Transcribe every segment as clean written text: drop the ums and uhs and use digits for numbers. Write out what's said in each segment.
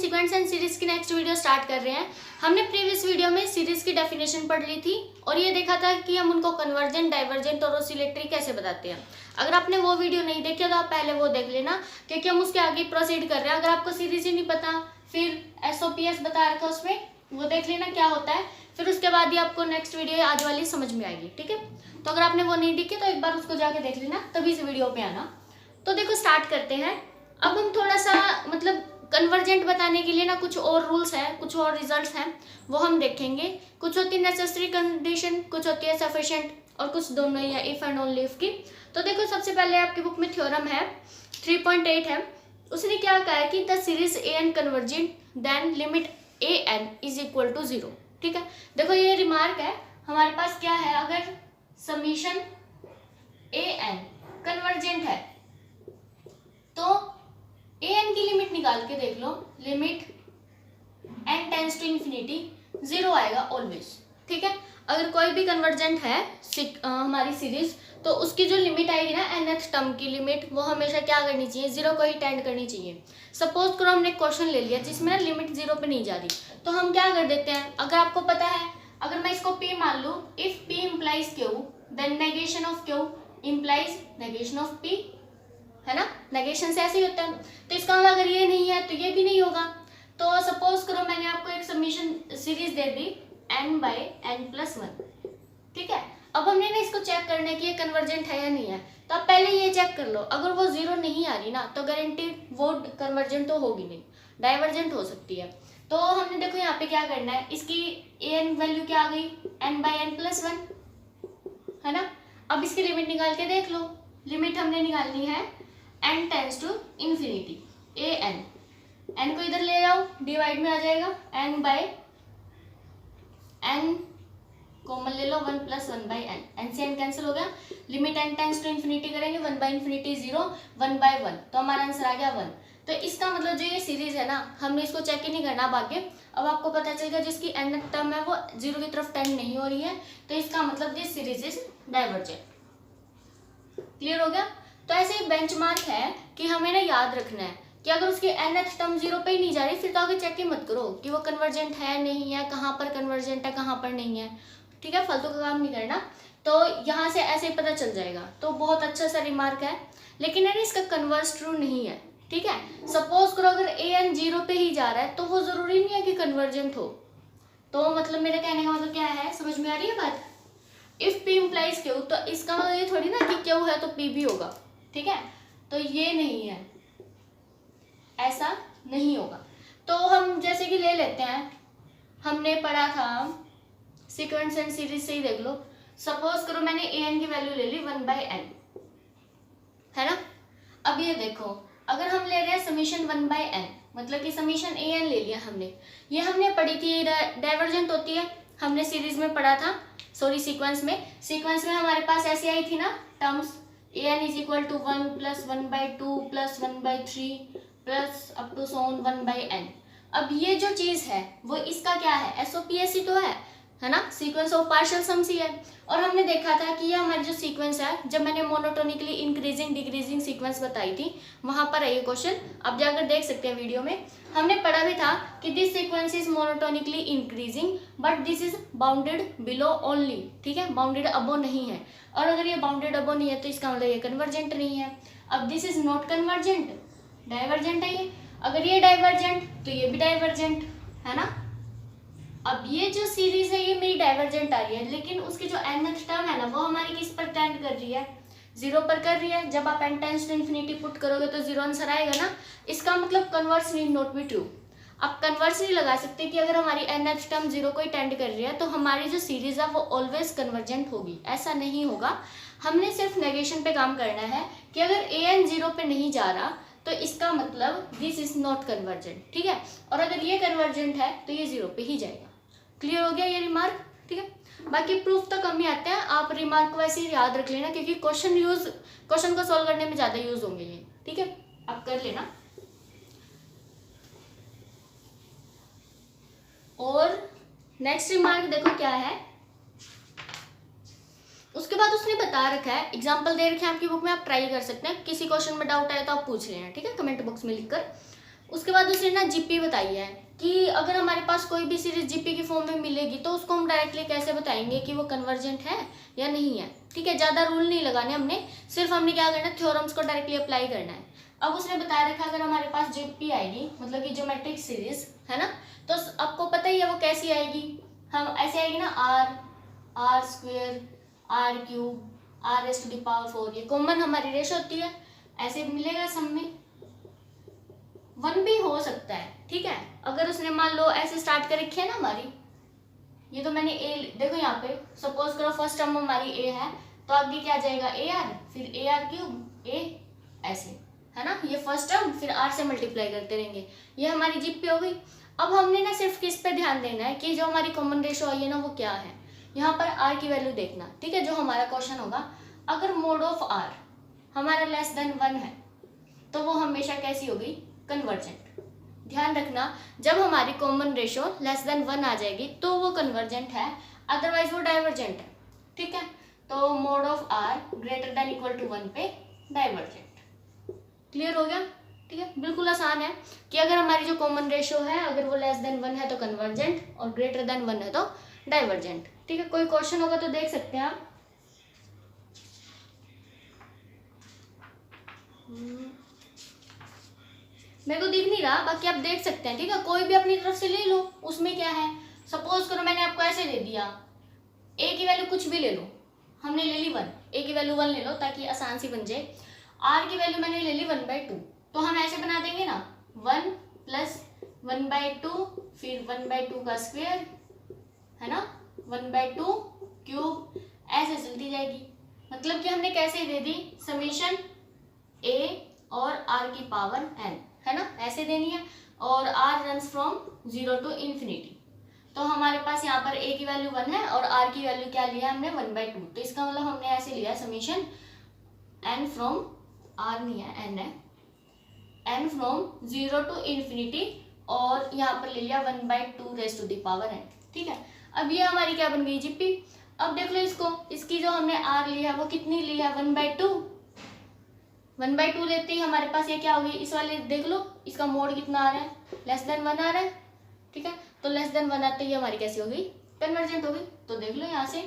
Sequence and series की next video start कर रहे हैं। हमने प्रीवियस वीडियो में सीरीज की डेफिनेशन पढ़ ली थी और ये देखा था कि हम उनको कन्वर्जेंट, डाइवर्जेंट और ऑसिलेटरी कैसे बताते हैं। अगर आपने वो वीडियो नहीं देखी तो आप पहले वो देख लेना, क्योंकि हम उसके आगे प्रोसीड कर रहे हैं। अगर आपको सीरीज ही नहीं पता, फिर SOPS बता रखा उसमें, वो देख लेना क्या होता है, फिर उसके बाद ही आपको नेक्स्ट वीडियो आज वाली समझ में आएगी। ठीक है, तो अगर आपने वो नहीं देखी तो एक बार उसको जाके देख लेना, तभी इस वीडियो पे आना। तो देखो स्टार्ट करते हैं। अब हम थोड़ा सा मतलब कन्वर्जेंट बताने के लिए ना कुछ और रूल्स हैं, कुछ और रिजल्ट्स हैं, वो हम देखेंगे। कुछ होती है नेसेसरी कंडीशन, कुछ होती है सफिशिएंट और कुछ दोनों ही है, इफ एंड ओनली इफ की। तो देखो सबसे पहले आपकी बुक में थ्योरम है 3.8 है। उसने क्या कहा है कि the series AN convergent then limit AN is equal to 0। ठीक है, देखो ये रिमार्क है हमारे पास क्या है, अगर समीशन AN कन्वर्जेंट है तो AN की लिमिट निकाल के देख लो, limit n tends to infinity 0 आएगा ऑलवेज। ठीक है, अगर कोई भी कन्वर्जेंट है हमारी सीरीज, तो उसकी जो लिमिट आएगी ना nth टर्म की लिमिट, वो हमेशा क्या करनी चाहिए, 0 को ही टेंड करनी चाहिए। सपोज करो हमने क्वेश्चन ले लिया जिसमें ना लिमिट 0 पे नहीं जा रही, तो हम क्या कर देते हैं, अगर आपको पता है, अगर मैं इसको P मान लूँ, if P implies Q then negation of Q implies negation of P, है ना, नेगेशन से ऐसे ही होता है। तो इसका मतलब अगर ये नहीं है तो ये भी नहीं होगा। तो सपोज करो मैंने आपको एक समीशन सीरीज दे दी n/n+1। ठीक है, अब हमने ना इसको चेक करना है कि ये कन्वर्जेंट है या नहीं है। तो आप पहले ये चेक कर लो, अगर वो 0 नहीं आ रही ना तो गारंटीड वो कन्वर्जेंट तो होगी नहीं, डाइवर्जेंट हो सकती है। तो हमने देखो यहाँ पे क्या करना है, इसकी AN वैल्यू क्या आ गई, n/n+1, है ना। अब इसकी लिमिट निकाल के देख लो, लिमिट हमने निकालनी है n tends to infinity AN, n को इधर ले जाओ, डिवाइड में आ जाएगा n/n कॉमन ले लो, 1 + 1/n, n से n कैंसिल हो गया, limit n tends to infinity करेंगे, 1/∞ 0, 1/1, तो हमारा आंसर आ गया 1। तो इसका मतलब जो ये सीरीज है ना, हमने इसको चेक ही नहीं करना आगे। अब आपको पता चलेगा जिसकी n टर्म है वो 0 की तरफ टेंड नहीं हो रही है, तो इसका मतलब this series is divergent. Clear हो गया। तो ऐसे ही बेंचमार्क है कि हमें ना याद रखना है कि अगर उसकी nth टर्म 0 पे ही नहीं जा रही, फिर तो आगे चेक ही मत करो कि वो कन्वर्जेंट है नहीं है, कहाँ पर कन्वर्जेंट है कहाँ पर नहीं है। ठीक है, फालतू का काम नहीं करना। तो यहाँ से ऐसे ही पता चल जाएगा। तो बहुत अच्छा सा रिमार्क है, लेकिन है इसका कन्वर्स ट्रू नहीं है। ठीक है, सपोज करो अगर AN 0 पे ही जा रहा है तो वो जरूरी नहीं है कि कन्वर्जेंट हो। तो मतलब मेरे कहने का मतलब क्या है, समझ में आ रही है बात। इफ P इम्प्लाइज Q, तो इसका मतलब ये थोड़ी ना कि Q है तो P भी होगा। ठीक है, तो ये नहीं है, ऐसा नहीं होगा। तो हम जैसे कि ले लेते हैं, हमने पढ़ा था सीक्वेंस एंड सीरीज से ही देख लो। सपोज करो मैंने AN की वैल्यू ले ली 1/n, है ना। अब ये देखो, अगर हम ले रहे हैं समीशन 1/n, मतलब कि समीशन AN ले लिया हमने, ये हमने पढ़ी थी डाइवर्जेंट होती है, हमने सीरीज में पढ़ा था, सॉरी सीक्वेंस में हमारे पास ऐसी आई थी ना terms, AN is equal to 1 + 1/2 + 1/3 plus up to so on 1/n। अब ये जो चीज है वो इसका क्या है, SOPS ही तो है ना, सीक्वेंस ऑफ पार्शियल सम्स ही है। और हमने देखा था कि ये हमारी जो सीक्वेंस है, जब मैंने मोनोटोनिकली इंक्रीजिंग डिक्रीजिंग सीक्वेंस बताई थी, वहां पर है ये क्वेश्चन, आप जाकर देख सकते हैं वीडियो में। हमने पढ़ा भी था कि this sequence is monotonically increasing but this is bounded below only. ठीक है, बाउंडेड अबो नहीं है, और अगर ये बाउंडेड अबो नहीं है तो इसका मतलब ये कन्वर्जेंट नहीं है। अब this is not convergent, divergent है ये। अगर ये डाइवर्जेंट तो ये भी डाइवर्जेंट, है ना। अब ये जो सीरीज है ये मेरी डाइवर्जेंट आ रही है, लेकिन उसकी जो nth टर्म है ना वो हमारी किस पर टेंड कर रही है, 0 पर कर रही है। जब आप n tends to infinity put करोगे तो 0 आंसर आएगा ना। इसका मतलब converse need not be true. आप कन्वर्स नहीं लगा सकते कि अगर हमारी nth टर्म 0 को ही टेंड कर रही है तो हमारी जो सीरीज है वो ऑलवेज कन्वर्जेंट होगी, ऐसा नहीं होगा। हमने सिर्फ नेगेशन पे काम करना है कि अगर AN 0 पे नहीं जा रहा तो इसका मतलब दिस इज नॉट कन्वर्जेंट। ठीक है, और अगर ये कन्वर्जेंट है तो ये 0 पे ही जाएगा। क्लियर हो गया ये रिमार्क। ठीक है, बाकी प्रूफ तक कम ही आते हैं, आप रिमार्क को ऐसे ही याद रख लेना, क्योंकि क्वेश्चन को सॉल्व करने में ज्यादा यूज होंगे ये। ठीक है, आप कर लेना। और नेक्स्ट रिमार्क देखो क्या है, उसके बाद उसने बता रखा है, एग्जाम्पल दे रखे हैं आपकी बुक में, आप ट्राई कर सकते हैं। किसी क्वेश्चन में डाउट आए तो आप पूछ लेना, ठीक है, कमेंट बॉक्स में लिखकर। उसके बाद उसने ना जीपी बताई है कि अगर हमारे पास कोई भी सीरीज जीपी की फॉर्म में मिलेगी तो उसको हम डायरेक्टली कैसे बताएंगे कि वो कन्वर्जेंट है या नहीं है। ठीक है, ज़्यादा रूल नहीं लगाने हमने, सिर्फ हमने क्या करना है, थ्योरम्स को डायरेक्टली अप्लाई करना है। अब उसने बताया रखा अगर हमारे पास जीपी आएगी मतलब कि ज्योमेट्रिक सीरीज है ना, तो आपको पता ही है वो कैसी आएगी, हम ऐसे आएगी ना, r square r cube r raise to the power 4, ये कॉमन हमारी रेशो होती है, ऐसे मिलेगा सम में। 1 भी हो सकता है, ठीक है, अगर उसने मान लो ऐसे स्टार्ट कर रखी है ना हमारी, ये तो मैंने ए, देखो यहाँ पे सपोज करो फर्स्ट टर्म हमारी ए है, तो आगे क्या जाएगा ए आर, फिर ए आर क्यूब ए, ऐसे है ना, ये फर्स्ट टर्म, फिर आर से मल्टीप्लाई करते रहेंगे, ये हमारी जीपी हो गई। अब हमने ना सिर्फ किस पे ध्यान देना है कि जो हमारी कॉमन रेशो आई है ना वो क्या है, यहाँ पर आर की वैल्यू देखना। ठीक है, जो हमारा क्वेश्चन होगा, अगर मोड ऑफ आर हमारा लेस देन 1 है तो वो हमेशा कैसी होगी, कन्वर्जेंट। ध्यान रखना, जब हमारी कॉमन रेशो लेस देन 1 आ जाएगी तो वो कन्वर्जेंट है, अदरवाइज वो डाइवर्जेंट है। ठीक है, तो mod of r greater than equal to 1 पे डाइवर्जेंट। क्लियर हो गया? ठीक है, बिल्कुल आसान है कि अगर हमारी जो कॉमन रेशो है अगर वो लेस देन 1 है तो कन्वर्जेंट और ग्रेटर देन 1 है तो डाइवर्जेंट। ठीक है, कोई क्वेश्चन होगा तो देख सकते हैं आप। मेरे को दिख नहीं रहा, बाकी आप देख सकते हैं। ठीक है, कोई भी अपनी तरफ से ले लो, उसमें क्या है, सपोज करो मैंने आपको ऐसे दे दिया, ए की वैल्यू कुछ भी ले लो, हमने ले ली 1, ए की वैल्यू 1 ले लो ताकि आसान सी बन जाए, आर की वैल्यू मैंने ले ली 1/2, तो हम ऐसे बना देंगे ना, 1 + 1/2 फिर 1/2 का स्क्वायर है ना, 1/2 क्यूब, ऐसे चलती जाएगी। मतलब कि हमने कैसे दे दी, समीशन ए और आर की पावर n है ना, ऐसे देनी है, और r runs from 0 to infinity. तो हमारे पास यहाँ पर a की वैल्यू 1 है और r की वैल्यू क्या लिया हमने 1/2, तो इसका मतलब हमने ऐसे लिया समीशन n फ्रॉम, r नहीं है n है, n फ्रॉम 0 टू इन्फिनिटी, और यहाँ पर ले लिया 1/2 raise to the power n। ठीक है, अब ये हमारी क्या बन गई, जीपी। अब देख लो इसको, इसकी जो हमने r लिया वो कितनी ली है, 1/2, 1/2 लेते ही हमारे पास ये क्या होगी, इस वाले देख लो, इसका मोड कितना आ रहा है, लेस देन 1 आ रहा है। ठीक है, तो लेस देन 1 आते ही हमारी कैसी होगी, कन्वर्जेंट होगी। तो देख लो यहाँ से,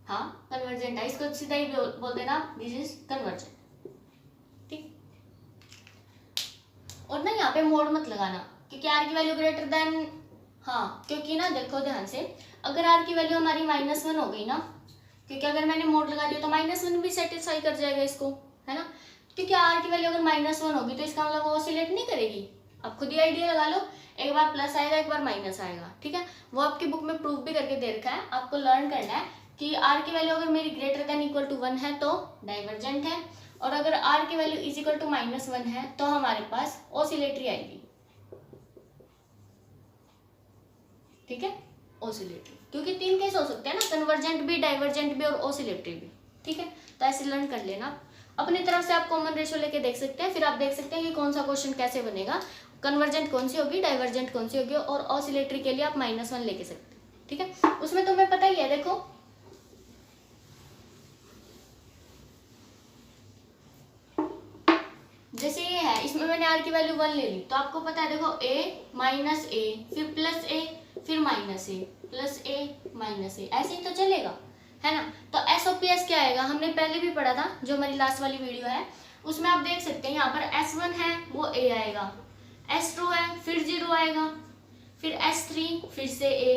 हाँ कन्वर्जेंट है, इसको सीधा ही बोल देना, दिस इज कन्वर्जेंट। ठीक, और ना यहाँ पे मोड मत लगाना क्योंकि आर की वैल्यू ग्रेटर देन, हाँ क्योंकि ना देखो ध्यान से, अगर आर की वैल्यू हमारी -1 हो गई ना, क्योंकि अगर मैंने मोड लगा दिया तो -1 भी सेटिस्फाई कर जाएगा इसको, है ना, क्योंकि आर की वैल्यू अगर -1 होगी तो इसका मतलब वो ऑसिलेट नहीं करेगी। आप खुद ही आइडिया लगा लो, एक बार प्लस आएगा एक बार माइनस आएगा। ठीक है, वो आपकी बुक में प्रूफ भी करके दे रखा है, आपको लर्न करना है कि आर की वैल्यू अगर मेरी ग्रेटर देन इक्वल टू 1 है तो डाइवर्जेंट है, और अगर आर की वैल्यू इज इक्वल टू -1 है तो हमारे पास ऑसिलेटरी आएगी। ठीक है, ऑसिलेटरी, क्योंकि 3 केस हो सकते हैं ना, कन्वर्जेंट भी, डाइवर्जेंट भी और ऑसिलेटरी भी। ठीक है, तो ऐसे लर्न कर लेना। अपनी तरफ से आप कॉमन रेशो लेके देख सकते हैं, फिर आप देख सकते हैं कि कौन सा क्वेश्चन कैसे बनेगा, कन्वर्जेंट कौन सी होगी, डाइवर्जेंट कौन सी होगी, और ऑसिलेटरी के लिए आप -1 लेके सकते हैं। ठीक है, उसमें तुम्हें पता ही है, देखो जैसे ये है, इसमें मैंने आर की वैल्यू 1 ले ली, तो आपको पता है देखो a माइनस ए फिर प्लस ए फिर माइनस ए प्लस ए माइनस ए, ऐसे ही तो चलेगा, है ना। तो SOPS क्या आएगा, हमने पहले भी पढ़ा था, जो हमारी लास्ट वाली वीडियो है उसमें आप देख सकते हैं, यहाँ पर S1 है वो A आएगा, S2 है फिर 0 आएगा, फिर S3 फिर से A,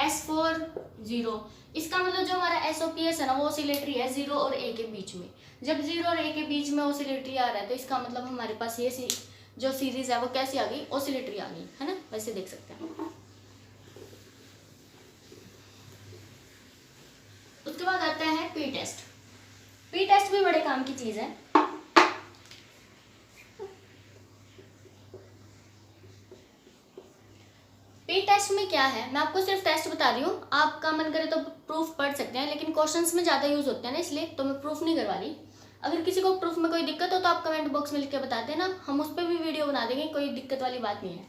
S4 0। इसका मतलब जो हमारा SOPS है ना वो ऑसिलेटरी है 0 और A के बीच में। जब 0 और A के बीच में ऑसिलेटरी आ रहा है तो इसका मतलब हमारे पास ये जो सीरीज है वो कैसी आ गई, ऑसिलेटरी आ गई, है ना, वैसे देख सकते हैं। उसके बाद आता है पी टेस्ट। पी टेस्ट भी बड़े काम की चीज है। पी टेस्ट में क्या है, मैं आपको सिर्फ टेस्ट बता रही हूँ, आपका मन करे तो प्रूफ पढ़ सकते हैं, लेकिन क्वेश्चंस में ज़्यादा यूज होते हैं ना, इसलिए तो मैं प्रूफ नहीं करवा रही। अगर किसी को प्रूफ में कोई दिक्कत हो तो आप कमेंट बॉक्स में लिख के बताते हैं ना, हम उस पर भी वीडियो बना देंगे, कोई दिक्कत वाली बात नहीं है।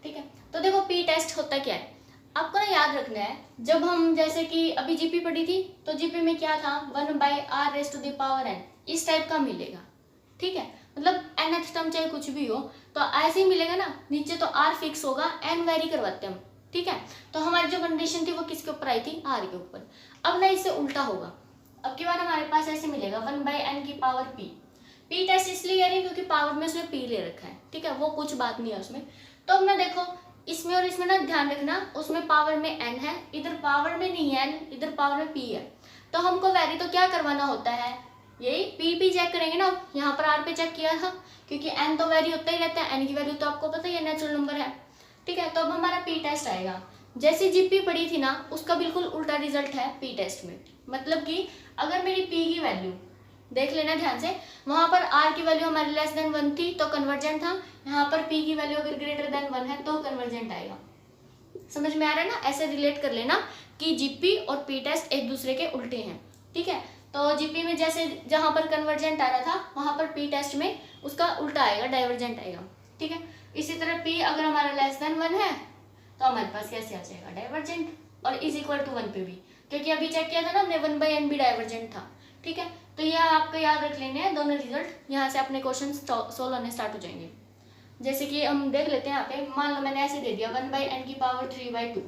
ठीक है, तो देखो पी टेस्ट होता क्या है, आपको ना याद रखना है, जब हम जैसे कि अभी जीपी पढ़ी थी तो जीपी में क्या था, 1/r⁻n इस टाइप का मिलेगा। ठीक है, मतलब nth टर्म चाहे कुछ भी हो तो ऐसे ही मिलेगा ना, नीचे तो r फिक्स होगा, n वेरी करवाते हैं हम, ठीक है। तो हमारी जो कंडीशन थी वो किसके ऊपर आई थी, r के ऊपर। अब ना इससे उल्टा होगा, अब की बार हमारे पास ऐसे मिलेगा 1/n की पावर p। p टेस्ट इसलिए कह रही है क्योंकि पावर में उसने p ले रखा है, ठीक है, वो कुछ बात नहीं है उसमें। तो अब ना देखो इसमें और इसमें ना ध्यान रखना, उसमें पावर में n है, इधर पावर में नहीं है n, इधर पावर में p है। तो हमको वैरी तो क्या करवाना होता है, यही p चेक करेंगे ना। यहाँ पर r पे चेक किया था क्योंकि n तो वैरी होता ही रहता है, n की वैल्यू तो आपको पता ही है, नेचुरल नंबर है, ठीक है। तो अब हमारा p टेस्ट आएगा, जैसे जीपी पड़ी थी ना उसका बिल्कुल उल्टा रिजल्ट है p टेस्ट में। मतलब कि अगर मेरी p की वैल्यू देख लेना ध्यान से, वहां पर r की वैल्यू हमारी लेस देन 1 थी तो कन्वर्जेंट था, यहाँ पर p की वैल्यू अगर ग्रेटर देन 1 है तो कन्वर्जेंट आएगा। समझ में आ रहा है ना, ऐसे रिलेट कर लेना कि जीपी और p टेस्ट एक दूसरे के उल्टे हैं, ठीक है। तो जीपी में जैसे जहां पर कन्वर्जेंट आ रहा था वहां पर p टेस्ट में उसका उल्टा आएगा, डाइवर्जेंट आएगा, ठीक है। इसी तरह p अगर हमारा लेस देन 1 है तो हमारे पास कैसे आ जाएगा, डाइवर्जेंट, और इज इक्वल टू 1 पे भी, क्योंकि अभी चेक किया था ना हमने 1/n भी डाइवर्जेंट था, ठीक है। तो यह आपको याद रख लेने हैं दोनों रिजल्ट, यहाँ से अपने क्वेश्चन सोल्व होने स्टार्ट हो जाएंगे। जैसे कि हम देख लेते हैं यहाँ पे, मान लो मैंने ऐसे दे दिया 1/n की पावर 3/2,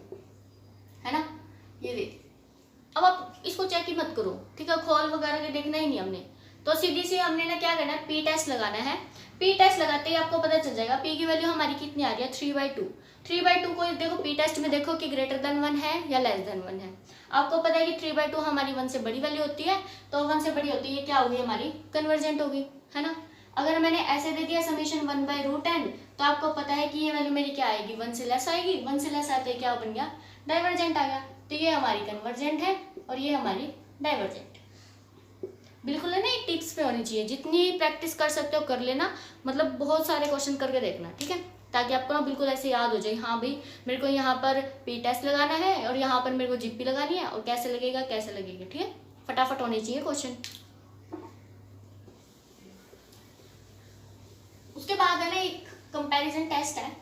है ना, ये दे। अब आप इसको चेक ही मत करो, ठीक है, खोल वगैरह के देखना ही नहीं हमने, तो सीधी सी हमने ना क्या करना है, p टेस्ट लगाना है। p टेस्ट लगाते ही आपको पता चल जाएगा p की वैल्यू हमारी कितनी आ रही है, 3/2। 3/2 को देखो p टेस्ट में देखो कि ग्रेटर देन 1 है या लेस देन 1 है। आपको पता है कि 3/2 हमारी 1 से बड़ी वैल्यू होती है, तो 1 से बड़ी होती है क्या होगी, हमारी कन्वर्जेंट होगी, है ना। अगर मैंने ऐसे दे दिया समीशन 1/√n तो आपको पता है कि ये वैल्यू मेरी क्या आएगी, 1 से लेस आएगी, 1 से लेस आते क्या बन गया, डाइवर्जेंट आ गया। तो ये हमारी कन्वर्जेंट है और ये हमारी डाइवर्जेंट। बिल्कुल है ना, एक टिप्स पे होनी चाहिए, जितनी प्रैक्टिस कर सकते हो कर लेना, मतलब बहुत सारे क्वेश्चन करके देखना, ठीक है, ताकि आपको ना बिल्कुल ऐसे याद हो जाए, हाँ भाई मेरे को यहाँ पर p टेस्ट लगाना है और यहाँ पर मेरे को जीपी लगानी है, और कैसे लगेगा कैसे लगेगा, ठीक है, फटाफट होने चाहिए क्वेश्चन। उसके बाद है ना एक कंपैरिजन टेस्ट है,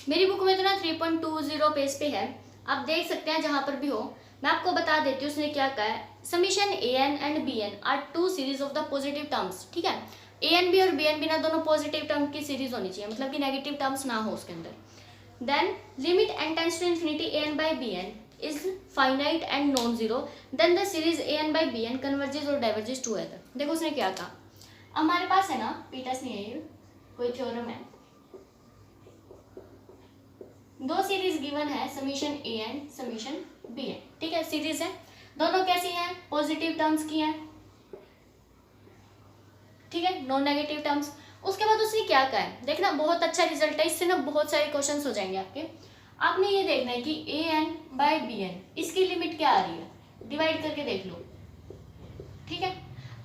मेरी बुक में तो ना 3.20 पेज पे है, आप देख सकते हैं जहां पर भी हो। मैं आपको बता देती हूँ उसने क्या कहा है, summation an and bn are two series of the positive terms, ठीक है। an भी और bn भी ना दोनों पॉजिटिव टर्म की सीरीज होनी चाहिए, मतलब कि नेगेटिव टर्म्स ना हो उसके अंदर। Then limit n tends to infinity an by bn is finite and non-zero, then the series an by bn converges or diverges together। देखो उसने क्या कहा, हमारे पास है ना p टेस्ट नहीं है, ये कोई थ्योरम है, दो सीरीज गिवन है summation a and summation bn, ठीक है, सीरीज है, दोनों कैसी हैं, पॉजिटिव टर्म्स की हैं, ठीक है, नॉन नेगेटिव टर्म्स। उसके बाद उसने क्या कहा है, देखना बहुत अच्छा रिजल्ट है, इससे ना बहुत सारे क्वेश्चंस हो जाएंगे आपके। आपने ये देखना है कि an बाय bn इसकी लिमिट क्या आ रही है, डिवाइड करके देख लो, ठीक है।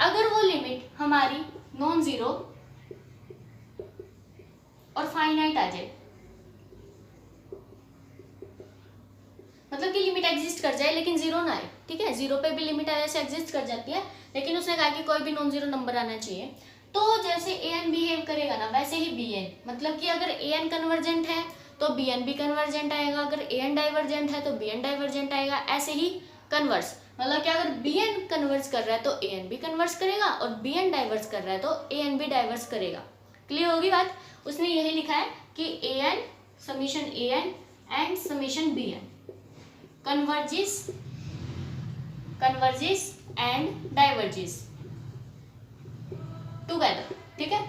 अगर वो लिमिट हमारी नॉन जीरो और फाइनाइट आ जाए, मतलब कि लिमिट एग्जिस्ट कर जाए लेकिन जीरो ना आए, ठीक है, जीरो पे भी लिमिट ऐसे एग्जिस्ट कर जाती है, लेकिन उसने कहा कि कोई भी नॉन जीरो नंबर आना चाहिए। तो जैसे an बिहेव करेगा ना वैसे ही bn, मतलब कि अगर an कन्वर्जेंट है तो bn भी कन्वर्जेंट आएगा, अगर an डाइवर्जेंट है तो bn डाइवर्जेंट आएगा, ऐसे ही कन्वर्स, मतलब कि अगर bn कन्वर्स कर रहा है तो an भी कन्वर्स करेगा और bn डाइवर्स कर रहा है तो an भी डाइवर्स करेगा। क्लियर होगी बात, उसने यही लिखा है कि an summation an and summation bn converges and diverges together, ठीक है,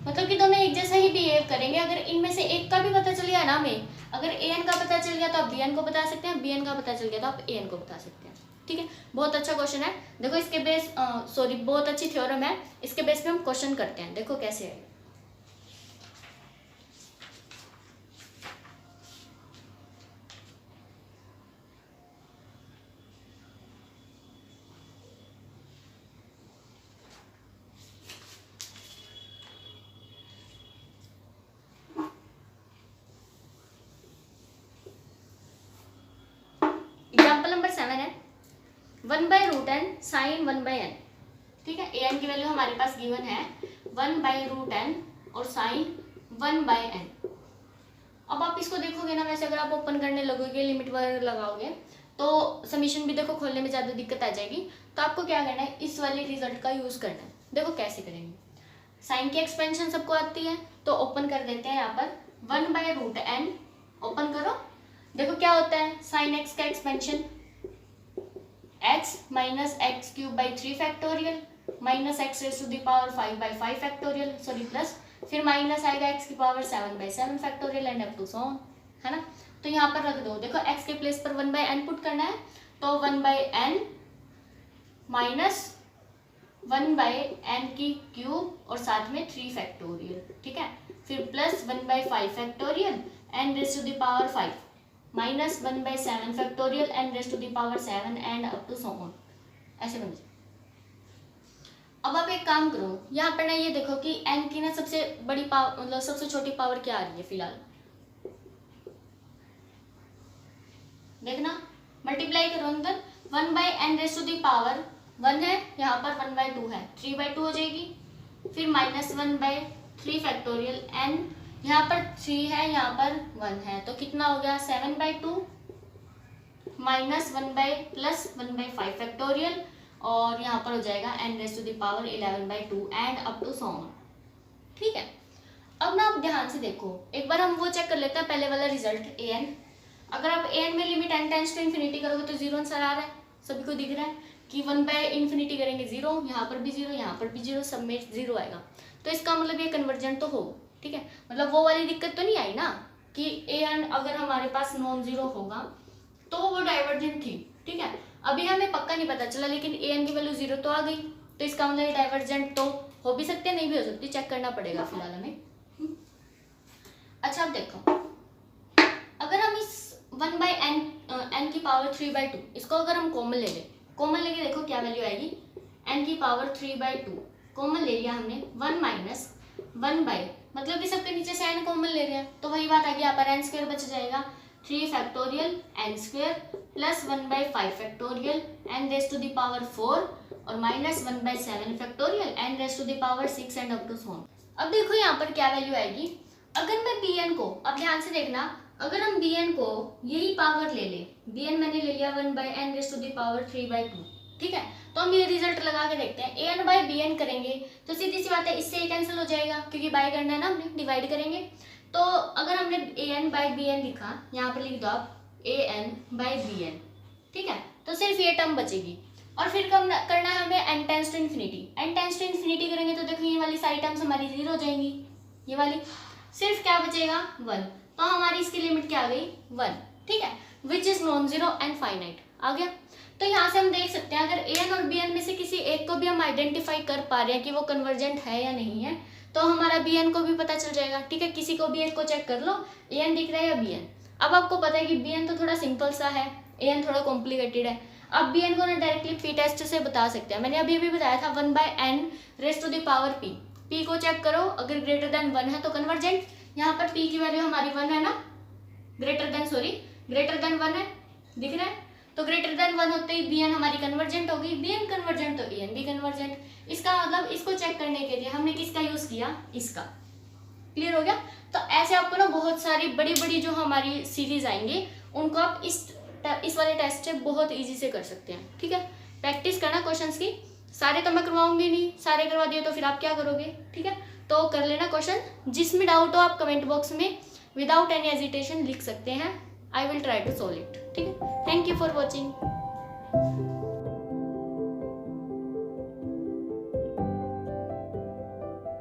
मतलब कि दोनों एक जैसा ही बिहेव करेंगे। अगर इनमें से एक का भी पता चल गया ना हमें, अगर an का पता चल गया तो आप bn को बता सकते हैं, bn का पता चल गया तो आप an को बता सकते हैं, ठीक है। बहुत अच्छा क्वेश्चन है, देखो इसके बेस बहुत अच्छी थ्योरम है, इसके बेस पे हम क्वेश्चन करते हैं, देखो कैसे है। एग्जाम्पल नंबर 7 है 1/√n साइन 1/n, ठीक है, an की वैल्यू हमारे पास गिवन है 1/√n और साइन 1/n। अब आप इसको देखोगे ना, वैसे अगर आप ओपन करने लगोगे, लिमिट वगैरह लगाओगे, तो समीशन भी देखो खोलने में ज़्यादा दिक्कत आ जाएगी। तो आपको क्या करना है, इस वाले रिजल्ट का यूज़ करना है। देखो कैसे करेंगे, साइन की एक्सपेंशन सबको आती है, तो ओपन कर देते हैं यहाँ पर 1/√n, ओपन करो। देखो क्या होता है, साइन एक्स का expansion x minus x cube by 3 factorial minus x raise to the power 5/5 factorial, sorry plus, फिर माइनस आएगा x की power 7/7 factorial and up to so on, है ना। तो यहाँ पर रख दो, देखो x के प्लेस पर 1/n पुट करना है, तो 1/n माइनस 1/n की क्यूब और साथ में 3 फैक्टोरियल, ठीक है, फिर plus 1/5 factorial n raise to the power 5 minus 1/7 factorial n raise to the power 7 and up to so on, ऐसे बन जाए। अब आप एक काम करो, यहाँ पर ना ये देखो कि n की ना सबसे बड़ी पावर, मतलब सबसे छोटी पावर क्या आ रही है फिलहाल, देखना, मल्टीप्लाई करो अंदर, 1/n raise to the power 1 है, यहाँ पर 1/2 है, 3/2 हो जाएगी, फिर माइनस 1/3 फैक्टोरियल n, यहाँ पर 3 है, यहाँ पर 1 है, तो कितना हो गया 7/2 माइनस 1/5 फैक्टोरियल, और यहाँ पर हो जाएगा n raise to the power 11/2 and up to so on, ठीक है। अब ना आप ध्यान से देखो, एक बार हम वो चेक कर लेते हैं पहले वाला रिजल्ट an। अगर आप an में limit n tends to infinity करोगे तो 0 आंसर आ रहा है, सभी को दिख रहा है कि 1/∞ करेंगे 0, यहाँ पर भी 0, यहाँ पर भी 0, सब में 0 आएगा, तो इसका मतलब ये कन्वर्जेंट तो हो, ठीक है। मतलब वो वाली दिक्कत तो नहीं आई ना कि an अगर हमारे पास नॉन जीरो होगा तो वो डाइवर्जेंट थी, ठीक है। अभी हमें पक्का नहीं पता चला, लेकिन an की वैल्यू 0 तो आ गई, तो इसका मतलब ये डाइवर्जेंट तो हो भी सकते हैं, नहीं भी हो सकती, चेक करना पड़ेगा फिलहाल हमें। अच्छा अब देखो, अगर हम इस 1/n की पावर 3/2 इसको अगर हम कॉमन ले लें, कॉमन लेके देखो क्या वैल्यू आएगी, n की पावर 3/2 कॉमन ले लिया हमने, 1 माइनस 1 मतलब कि सबके नीचे से n कॉमन ले रहे हैं, तो वही बात आ गई, यहाँ पर n² बच जाएगा, 3 factorial n² plus 1/5 factorial n raise to the power 4 और minus 1/7 factorial n raise to the power 6 and up to so on. अब देखो यहाँ पर क्या वैल्यू आएगी, अगर मैं bn को, अब ध्यान से देखना, अगर हम bn को यही पावर ले लें, bn मैंने ले लिया 1/n raise to the power 3/2, ठीक है, तो हम ये रिजल्ट लगा के देखते हैं, an/bn करेंगे तो सीधी सी बात है, इससे ये कैंसिल हो जाएगा क्योंकि बाय करना है ना, हमने डिवाइड करेंगे। तो अगर हमने an/bn लिखा, यहाँ पर लिख दो आप an/bn, ठीक है, तो सिर्फ ये टर्म बचेगी, और फिर करना है हमें n tends to infinity, n tends to infinity करेंगे तो देखो ये वाली सारी टर्म्स हमारी 0 हो जाएंगी, ये वाली, सिर्फ क्या बचेगा 1, तो हमारी इसकी लिमिट क्या आ गई 1, ठीक है, which is non zero and finite आ गया। तो यहाँ से हम देख सकते हैं अगर an और bn में से किसी एक को भी हम आइडेंटिफाई कर पा रहे हैं कि वो कन्वर्जेंट है या नहीं है, तो हमारा bn को भी पता चल जाएगा, ठीक है। किसी को भी एक को चेक कर लो, an दिख रहा है या bn। अब आपको पता है कि bn तो थोड़ा सिंपल सा है, an थोड़ा कॉम्प्लिकेटेड है। अब bn को ना डायरेक्टली p टेस्ट से बता सकते हैं, मैंने अभी अभी बताया था 1/n raise to the power p, p को चेक करो, अगर ग्रेटर देन 1 है तो कन्वर्जेंट, यहाँ पर p की वैल्यू हमारी 1 है ना, ग्रेटर देन 1 है, दिख रहा है, तो ग्रेटर देन 1 होते ही bn हमारी कन्वर्जेंट होगी, bn कन्वर्जेंट तो an भी कन्वर्जेंट। इसका मतलब इसको चेक करने के लिए हमने किसका यूज किया, इसका, क्लियर हो गया। तो ऐसे आपको ना बहुत सारी बड़ी बड़ी जो हमारी सीरीज आएंगे उनको आप इस वाले टेस्ट से बहुत इजी से कर सकते हैं, ठीक है। प्रैक्टिस करना क्वेश्चंस की, सारे तो मैं करवाऊंगी नहीं, सारे करवा दिए तो फिर आप क्या करोगे, ठीक है। तो कर लेना क्वेश्चन, जिसमें डाउट हो आप कमेंट बॉक्स में विदाउट एनी हेजिटेशन लिख सकते हैं, I will try to solve it, ठीक है। Thank you for watching.